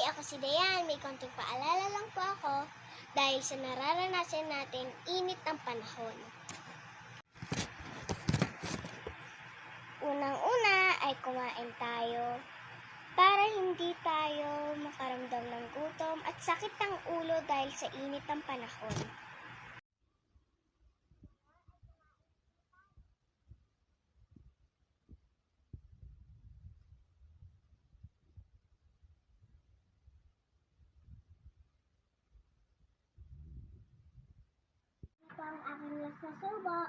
ako si Dayan. May konting paalala lang po ako dahil sa nararanasan natin init ng panahon. Unang-una ay kumain tayo para hindi tayo makaramdam ng gutom at sakit ng ulo dahil sa init ng panahon. Ito ang aking last na subo.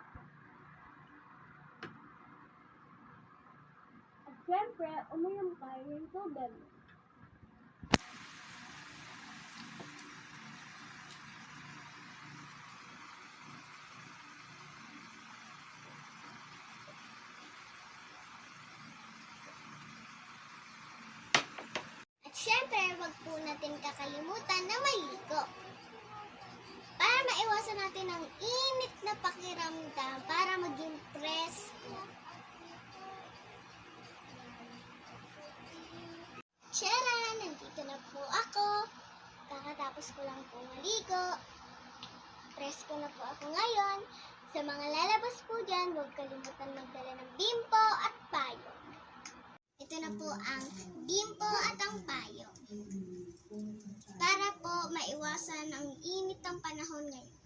At syempre, uminom tayo ng tubig. At syempre, wag po natin kakalimutan na maligo. Para maiwasan natin ang init na pakiramdam, para maging presko. Sharon, nandito na po ako. Kakatapos ko lang po maligo. Presko na po ako ngayon. Sa mga lalabas po dyan, huwag kalimutan magdala ng bimpo at payong. Ito na po ang bimpo at ang payong. Para po maiwasan ang init ng panahon ngayon.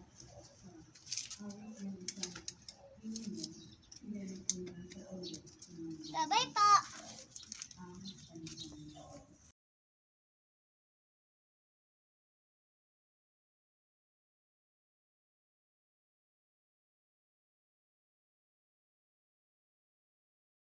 Bye-bye po!